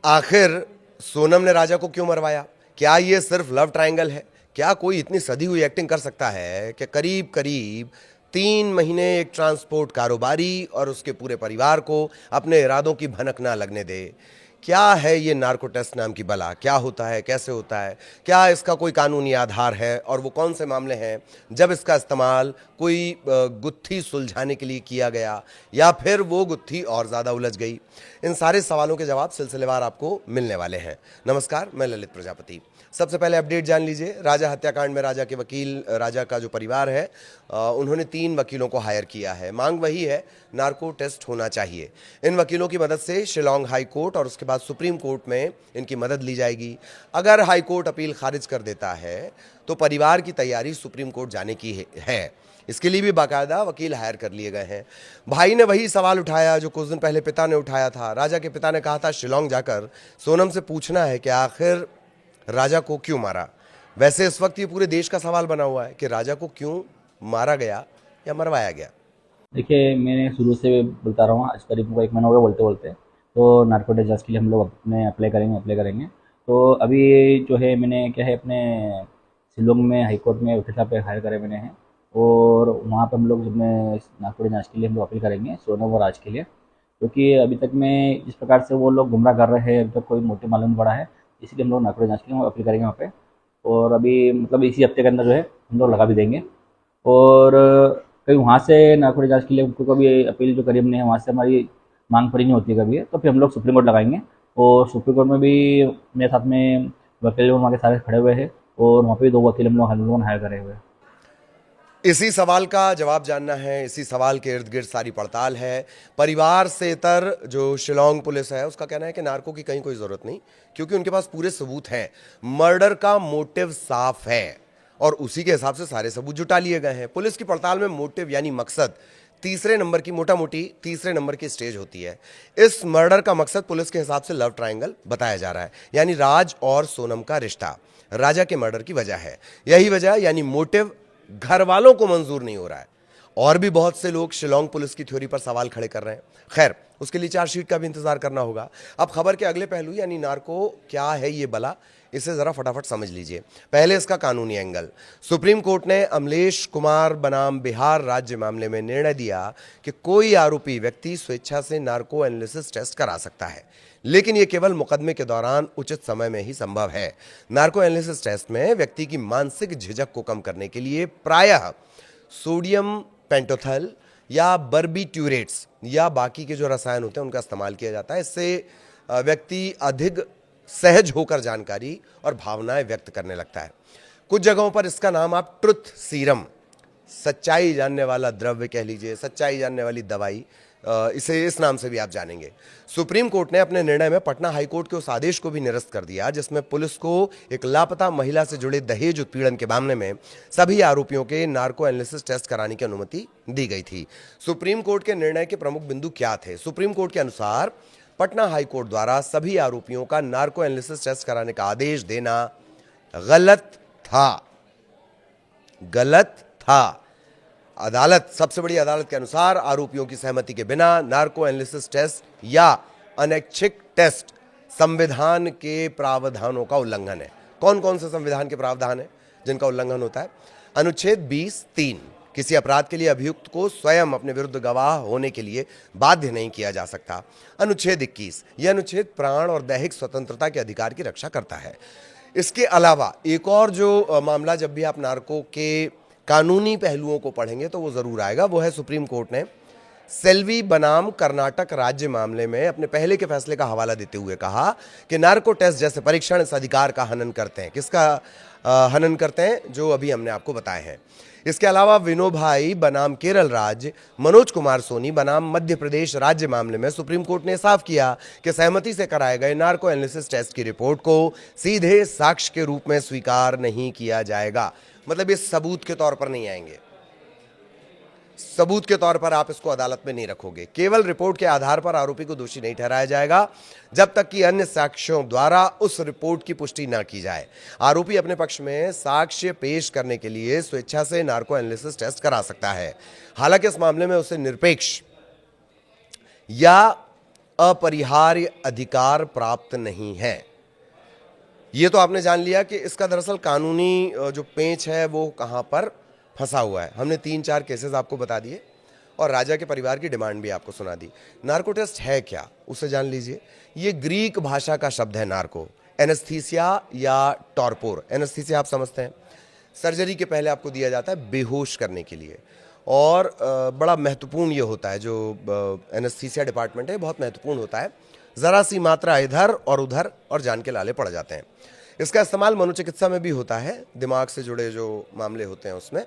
आखिर सोनम ने राजा को क्यों मरवाया? क्या ये सिर्फ लव ट्रायंगल है? क्या कोई इतनी सधी हुई एक्टिंग कर सकता है कि करीब करीब 3 महीने एक ट्रांसपोर्ट कारोबारी और उसके पूरे परिवार को अपने इरादों की भनक ना लगने दे? क्या है ये नार्को टेस्ट नाम की बला? क्या होता है, कैसे होता है, क्या इसका कोई कानूनी आधार है और वो कौन से मामले हैं जब इसका इस्तेमाल कोई गुत्थी सुलझाने के लिए किया गया या फिर वो गुत्थी और ज़्यादा उलझ गई? इन सारे सवालों के जवाब सिलसिलेवार आपको मिलने वाले हैं। नमस्कार, मैं ललित प्रजापति। सबसे पहले अपडेट जान लीजिए। राजा हत्याकांड में राजा के वकील, राजा का जो परिवार है, उन्होंने 3 वकीलों को हायर किया है। मांग वही है, नार्को टेस्ट होना चाहिए। इन वकीलों की मदद से शिलांग हाई कोर्ट और उसके बाद सुप्रीम कोर्ट में इनकी मदद ली जाएगी। अगर हाई कोर्ट अपील खारिज कर देता है तो परिवार की तैयारी सुप्रीम कोर्ट जाने की है। इसके लिए भी बाकायदा वकील हायर कर लिए गए हैं। भाई ने वही सवाल उठाया जो कुछ दिन पहले पिता ने उठाया था। राजा के पिता ने कहा था शिलांग जाकर सोनम से पूछना है कि आखिर राजा को क्यों मारा। वैसे इस वक्त ये पूरे देश का सवाल बना हुआ है कि राजा को क्यों मारा गया या मरवाया गया। देखिए, मैंने शुरू से बोलता रहा हूँ, आज करीब हमको 1 महीना हो गया बोलते बोलते। तो नार्कोटिक जांच के लिए हम लोग अपने अप्लाई करेंगे। तो अभी जो है मैंने क्या है अपने शिलोंग में हाई कोर्ट में वकील साहब पे हायर करे मैंने हैं। और वहाँ पे हम लोग जब मैं नार्कोटिक जांच के लिए हम लोग अपील करेंगे सोनम और राज के लिए, क्योंकि अभी तक में जिस प्रकार से वो लोग गुमराह कर रहे हैं, अभी तक कोई मोटिव मालूम नहीं पड़ा है। इसलिए हम लोग नार्कोटिक जांच के लिए अपील करेंगे वहाँ पे। और अभी मतलब इसी हफ्ते के अंदर जो है हम लोग लगा भी देंगे। और कहीं वहाँ से नागपुर जांच के लिए उनको कभी अपील जो करी हमने है वहाँ से हमारी मांग पूरी नहीं होती कभी है, तो फिर हम लोग सुप्रीम कोर्ट लगाएंगे। और सुप्रीम कोर्ट में भी मेरे साथ में वकील वहाँ के सारे खड़े हुए हैं। और वहाँ पे भी 2 वकील हम लोगों ने हायर करे हुए हैं। इसी सवाल का जवाब जानना है, इसी सवाल के इर्द गिर्द सारी पड़ताल है। परिवार से इतर जो शिलांग पुलिस है उसका कहना है कि नार्को की कहीं कोई ज़रूरत नहीं, क्योंकि उनके पास पूरे सबूत हैं। मर्डर का मोटिव साफ है और उसी के हिसाब से सारे सबूत जुटा लिए गए हैं। पुलिस की पड़ताल में मोटिव यानी मकसद तीसरे नंबर की, मोटा मोटी तीसरे नंबर की स्टेज होती है। इस मर्डर का मकसद पुलिस के हिसाब से लव ट्रायंगल बताया जा रहा है, यानी राज और सोनम का रिश्ता राजा के मर्डर की वजह है। यही वजह यानी मोटिव घर वालों को मंजूर नहीं हो रहा है। और भी बहुत से लोग शिलांग पुलिस की थ्योरी पर सवाल खड़े कर रहे हैं। खैर, उसके लिए चार्जशीट का भी इंतजार करना होगा। अब खबर के अगले पहलू यानी नार्को क्या है ये बला, इसे जरा फटाफट समझ लीजिए। पहले इसका कानूनी एंगल। सुप्रीम कोर्ट ने अमलेश कुमार बनाम बिहार राज्य मामले में निर्णय दिया कि कोई आरोपी व्यक्ति स्वेच्छा से नार्को एनालिसिस टेस्ट करा सकता है, लेकिन यह केवल मुकदमे के दौरान उचित समय में ही संभव है। नार्को एनालिसिस टेस्ट में व्यक्ति की मानसिक झिझक को कम करने के लिए प्रायः सोडियम पेंटोथल या बर्बिट्यूरेट्स या बाकी के जो रसायन होते हैं उनका इस्तेमाल किया जाता है। इससे व्यक्ति अधिक सहज होकर जानकारी और भावनाएं व्यक्त करने लगता है। कुछ जगहों पर इसका नाम आप ट्रुथ सीरम, सच्चाई जानने वाला द्रव्य कह लीजिए, सच्चाई जानने वाली दवाई, इसे इस नाम से भी आप जानेंगे। सुप्रीम कोर्ट ने अपने निर्णय में पटना हाईकोर्ट के उस आदेश को भी निरस्त कर दिया जिसमें पुलिस को एक लापता महिला से जुड़े दहेज उत्पीड़न के मामले में सभी आरोपियों के नार्को एनालिसिस टेस्ट कराने की अनुमति दी गई थी। सुप्रीम कोर्ट के निर्णय के प्रमुख बिंदु क्या थे? सुप्रीम कोर्ट के अनुसार पटना हाईकोर्ट द्वारा सभी आरोपियों का नार्को एनालिसिस टेस्ट कराने का आदेश देना गलत था। गलत था। अदालत, सबसे बड़ी अदालत के अनुसार आरोपियों की सहमति के बिना नार्को एनालिसिस टेस्ट या अनैच्छिक टेस्ट संविधान के प्रावधानों का उल्लंघन है। कौन कौन से संविधान के प्रावधान है जिनका उल्लंघन होता है? अनुच्छेद 20(3), किसी अपराध के लिए अभियुक्त को स्वयं अपने विरुद्ध गवाह होने के लिए बाध्य नहीं किया जा सकता। अनुच्छेद 21, यह अनुच्छेद प्राण और दैहिक स्वतंत्रता के अधिकार की रक्षा करता है। इसके अलावा एक और जो मामला, जब भी आप नार्को के कानूनी पहलुओं को पढ़ेंगे तो वो जरूर आएगा, वो है सुप्रीम कोर्ट ने सेल्वी बनाम कर्नाटक राज्य मामले में अपने पहले के फैसले का हवाला देते हुए कहा कि नार्को टेस्ट जैसे परीक्षण इस अधिकार का हनन करते हैं। किसका हनन करते हैं? जो अभी हमने आपको बताए हैं। इसके अलावा विनोभाई बनाम केरल राज्य, मनोज कुमार सोनी बनाम मध्य प्रदेश राज्य मामले में सुप्रीम कोर्ट ने साफ किया कि सहमति से कराए गए नार्को एनालिसिस टेस्ट की रिपोर्ट को सीधे साक्ष्य के रूप में स्वीकार नहीं किया जाएगा। मतलब ये सबूत के तौर पर नहीं आएंगे, सबूत के तौर पर आप इसको अदालत में नहीं रखोगे। केवल रिपोर्ट के आधार पर आरोपी को दोषी नहीं ठहराया जाएगा जब तक कि अन्य साक्ष्यों द्वारा उस रिपोर्ट की पुष्टि न की जाए। आरोपी अपने पक्ष में साक्ष्य पेश करने के लिए स्वेच्छा से नार्को एनालिसिस टेस्ट करा सकता है। हालांकि इस मामले में उसे निरपेक्ष या अपरिहार्य अधिकार प्राप्त नहीं है। ये तो आपने जान लिया कि इसका दरअसल कानूनी जो पेंच है वो कहाँ पर फंसा हुआ है। हमने 3-4 केसेस आपको बता दिए और राजा के परिवार की डिमांड भी आपको सुना दी। नार्को टेस्ट है क्या, उसे जान लीजिए। ये ग्रीक भाषा का शब्द है नार्को, एनेस्थीसिया या टॉर्पोर। एनेस्थीसिया आप समझते हैं, सर्जरी के पहले आपको दिया जाता है बेहोश करने के लिए, और बड़ा महत्वपूर्ण ये होता है, जो एनेस्थीसिया डिपार्टमेंट है बहुत महत्वपूर्ण होता है। ज़रा सी मात्रा इधर और उधर और जान के लाले पड़ जाते हैं। इसका इस्तेमाल मनोचिकित्सा में भी होता है, दिमाग से जुड़े जो मामले होते हैं उसमें।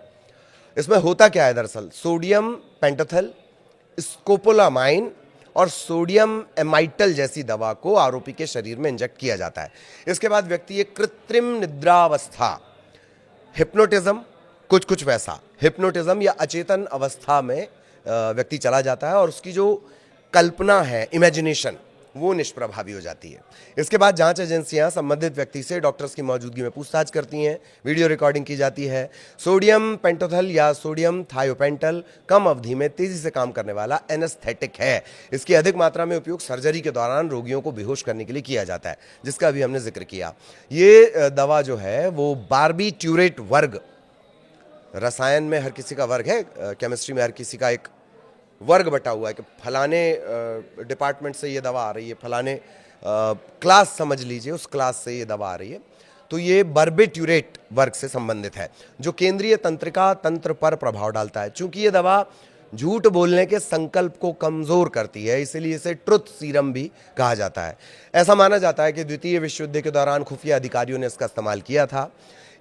इसमें होता क्या है दरअसल, सोडियम पेंटाथल, स्कोपोलामाइन और सोडियम एमाइटल जैसी दवा को आरोपी के शरीर में इंजेक्ट किया जाता है। इसके बाद व्यक्ति एक कृत्रिम निद्रावस्था, हिप्नोटिज्म, कुछ वैसा हिप्नोटिज्म या अचेतन अवस्था में व्यक्ति चला जाता है और उसकी जो कल्पना है, इमेजिनेशन, वो निष्प्रभावी हो जाती है। इसके बाद जांच एजेंसियां संबंधित व्यक्ति से डॉक्टर्स की मौजूदगी में पूछताछ करती हैं, वीडियो रिकॉर्डिंग की जाती है। सोडियम पेंटोथल या सोडियम थायोपेंटल कम अवधि में तेजी से काम करने वाला एनेस्थेटिक है। इसकी अधिक मात्रा में उपयोग सर्जरी के दौरान रोगियों को बेहोश करने के लिए किया जाता है, जिसका अभी हमने जिक्र किया। ये दवा जो है वो बार्बिट्यूरेट वर्ग, रसायन में हर किसी का वर्ग है, केमिस्ट्री में हर किसी का एक वर्ग बटा हुआ है कि फलाने डिपार्टमेंट से ये दवा आ रही है, फलाने क्लास समझ लीजिए, उस क्लास से ये दवा आ रही है। तो ये बार्बिट्यूरेट वर्ग से संबंधित है, जो केंद्रीय तंत्रिका तंत्र पर प्रभाव डालता है। चूंकि ये दवा झूठ बोलने के संकल्प को कमजोर करती है, इसलिए इसे ट्रुथ सीरम भी कहा जाता है। ऐसा माना जाता है कि द्वितीय विश्व युद्ध के दौरान खुफिया अधिकारियों ने इसका इस्तेमाल किया था।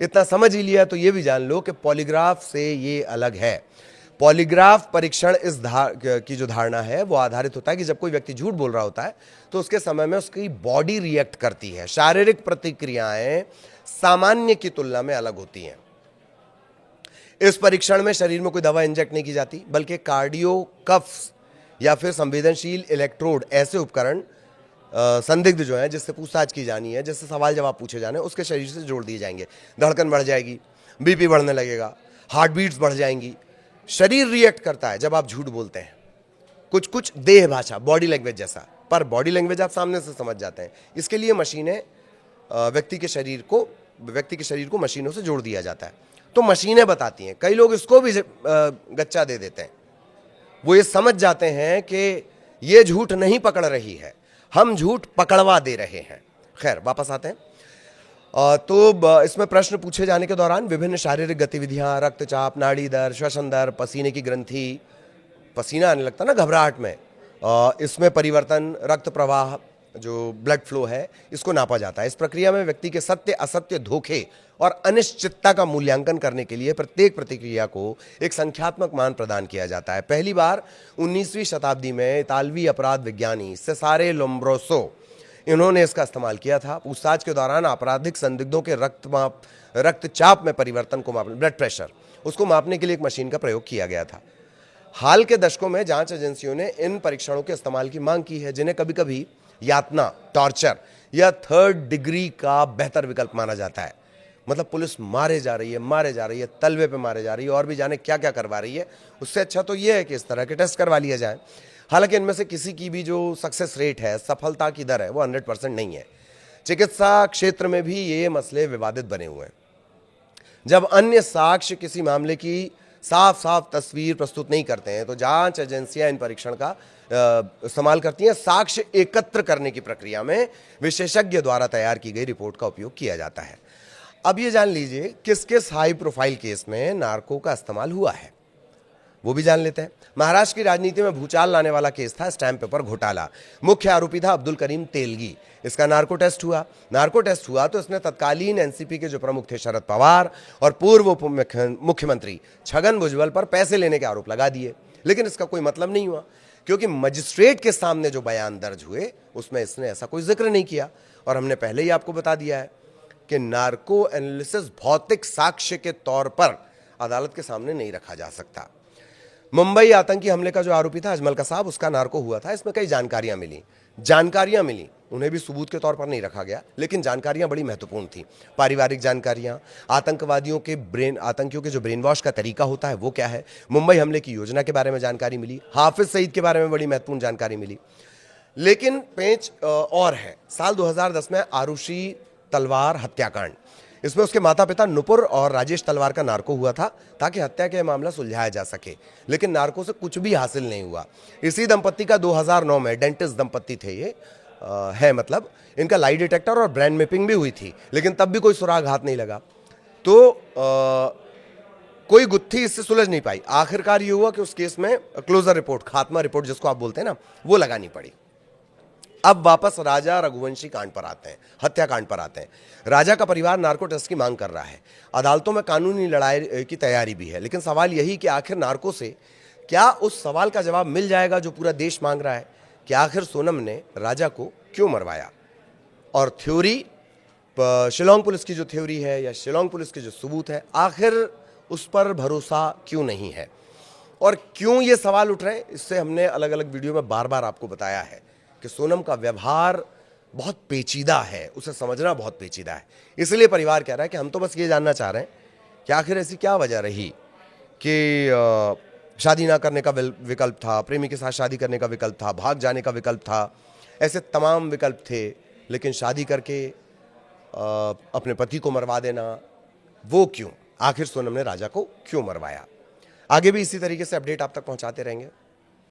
इतना समझ ही लिया तो ये भी जान लो कि पॉलीग्राफ से ये अलग है। पॉलीग्राफ परीक्षण की जो धारणा है वो आधारित होता है कि जब कोई व्यक्ति झूठ बोल रहा होता है तो उसके समय में उसकी बॉडी रिएक्ट करती है, शारीरिक प्रतिक्रियाएं सामान्य की तुलना में अलग होती हैं। इस परीक्षण में शरीर में कोई दवा इंजेक्ट नहीं की जाती, बल्कि कार्डियो कफ्स या फिर संवेदनशील इलेक्ट्रोड, ऐसे उपकरण संदिग्ध जो है, जिससे पूछताछ की जानी है, जिससे सवाल जवाब पूछे जाने, उसके शरीर से जोड़ दिए जाएंगे। धड़कन बढ़ जाएगी, बीपी बढ़ने लगेगा, हार्ट बीट्स बढ़ जाएंगी। शरीर रिएक्ट करता है जब आप झूठ बोलते हैं, कुछ देह भाषा, बॉडी लैंग्वेज जैसा, पर बॉडी लैंग्वेज आप सामने से समझ जाते हैं। इसके लिए मशीनें व्यक्ति के शरीर को मशीनों से जोड़ दिया जाता है, तो मशीनें बताती हैं। कई लोग इसको भी गच्चा दे देते हैं, वो ये समझ जाते हैं कि ये झूठ नहीं पकड़ रही है, हम झूठ पकड़वा दे रहे हैं। खैर, वापस आते हैं। तो इसमें प्रश्न पूछे जाने के दौरान विभिन्न शारीरिक गतिविधियां, रक्तचाप, नाड़ी दर, श्वसन दर, पसीने की ग्रंथि, पसीना आने लगता ना घबराहट में, इसमें परिवर्तन, रक्त प्रवाह, जो ब्लड फ्लो है, इसको नापा जाता है। इस प्रक्रिया में व्यक्ति के सत्य, असत्य, धोखे और अनिश्चितता का मूल्यांकन करने के लिए प्रत्येक प्रतिक्रिया को एक संख्यात्मक मान प्रदान किया जाता है। पहली बार 19वीं शताब्दी में इतालवी अपराध विज्ञानी सेसारे लोम्ब्रोसो, इन्होंने इसका इस्तेमाल किया था। पूछताछ के दौरान आपराधिक संदिग्धों के रक्तचाप में परिवर्तन को मापने, ब्लड प्रेशर, उसको मापने के लिए एक मशीन का प्रयोग किया गया था। हाल के दशकों में जांच एजेंसियों ने इन परीक्षणों के इस्तेमाल की मांग की है, जिन्हें कभी कभी यातना, टॉर्चर या थर्ड डिग्री का बेहतर विकल्प माना जाता है। मतलब पुलिस मारे जा रही है, तलवे पे मारे जा रही है, और भी जाने क्या क्या करवा रही है। उससे अच्छा तो यह है कि इस तरह के टेस्ट करवा लिया जाए। हालांकि इनमें से किसी की भी जो सक्सेस रेट है, सफलता की दर है, वो 100% नहीं है। चिकित्सा क्षेत्र में भी ये मसले विवादित बने हुए हैं। जब अन्य साक्ष्य किसी मामले की साफ साफ तस्वीर प्रस्तुत नहीं करते हैं, तो जांच एजेंसियां इन परीक्षण का इस्तेमाल करती हैं। साक्ष्य एकत्र करने की प्रक्रिया में विशेषज्ञ द्वारा तैयार की गई रिपोर्ट का उपयोग किया जाता है। अब ये जान लीजिए किस किस हाई प्रोफाइल केस में नार्को का इस्तेमाल हुआ है, वो भी जान लेते हैं। महाराष्ट्र की राजनीति में भूचाल लाने वाला केस था स्टैंप पेपर घोटाला। मुख्य आरोपी था अब्दुल करीम तेलगी। इसका नार्को टेस्ट हुआ तो इसने तत्कालीन एनसीपी के जो प्रमुख थे शरद पवार और पूर्व उप मुख्यमंत्री छगन भुजबल पर पैसे लेने के आरोप लगा दिए। लेकिन इसका कोई मतलब नहीं हुआ, क्योंकि मजिस्ट्रेट के सामने जो बयान दर्ज हुए उसमें इसने ऐसा कोई जिक्र नहीं किया। और हमने पहले ही आपको बता दिया है कि नार्को एनालिसिस भौतिक साक्ष्य के तौर पर अदालत के सामने नहीं रखा जा सकता। मुंबई आतंकी हमले का जो आरोपी था अजमल कसाब, उसका नार्को हुआ था। इसमें कई जानकारियां मिली, उन्हें भी सबूत के तौर पर नहीं रखा गया, लेकिन जानकारियां बड़ी महत्वपूर्ण थी। पारिवारिक जानकारियां, आतंकियों के जो ब्रेन वॉश का तरीका होता है वो क्या है, मुंबई हमले की योजना के बारे में जानकारी मिली, हाफिज सईद के बारे में बड़ी महत्वपूर्ण जानकारी मिली। लेकिन पेंच और है। साल 2010 में आरुषि तलवार हत्याकांड, इसमें उसके माता पिता नुपुर और राजेश तलवार का नार्को हुआ था ताकि हत्या का मामला सुलझाया जा सके, लेकिन नार्को से कुछ भी हासिल नहीं हुआ। इसी दंपत्ति का 2009 में, डेंटिस्ट दंपत्ति थे ये, है मतलब, इनका लाई डिटेक्टर और ब्रेन मैपिंग भी हुई थी, लेकिन तब भी कोई सुराग हाथ नहीं लगा। तो कोई गुत्थी इससे सुलझ नहीं पाई। आखिरकार ये हुआ कि उस केस में क्लोजर रिपोर्ट, खात्मा रिपोर्ट जिसको आप बोलते हैं ना, वो लगानी पड़ी। अब वापस राजा रघुवंशी कांड पर आते हैं, हत्याकांड पर आते हैं। राजा का परिवार नार्को टेस्ट की मांग कर रहा है। अदालतों में कानूनी लड़ाई की तैयारी भी है, लेकिन सवाल यही कि आखिर नार्को से क्या उस सवाल का जवाब मिल जाएगा जो पूरा देश मांग रहा है कि आखिर सोनम ने राजा को क्यों मरवाया। और थ्योरी, शिलोंग पुलिस की जो थ्योरी है या शिलोंग पुलिस के जो सबूत है, आखिर उस पर भरोसा क्यों नहीं है और क्यों ये सवाल उठ रहे हैं, इससे हमने अलग अलग वीडियो में बार बार आपको बताया है कि सोनम का व्यवहार बहुत पेचीदा है, उसे समझना बहुत पेचीदा है। इसलिए परिवार कह रहा है कि हम तो बस ये जानना चाह रहे हैं कि आखिर ऐसी क्या वजह रही कि शादी ना करने का विकल्प था, प्रेमी के साथ शादी करने का विकल्प था, भाग जाने का विकल्प था, ऐसे तमाम विकल्प थे, लेकिन शादी करके अपने पति को मरवा देना, वो क्यों? आखिर सोनम ने राजा को क्यों मरवाया? आगे भी इसी तरीके से अपडेट आप तक पहुंचाते रहेंगे।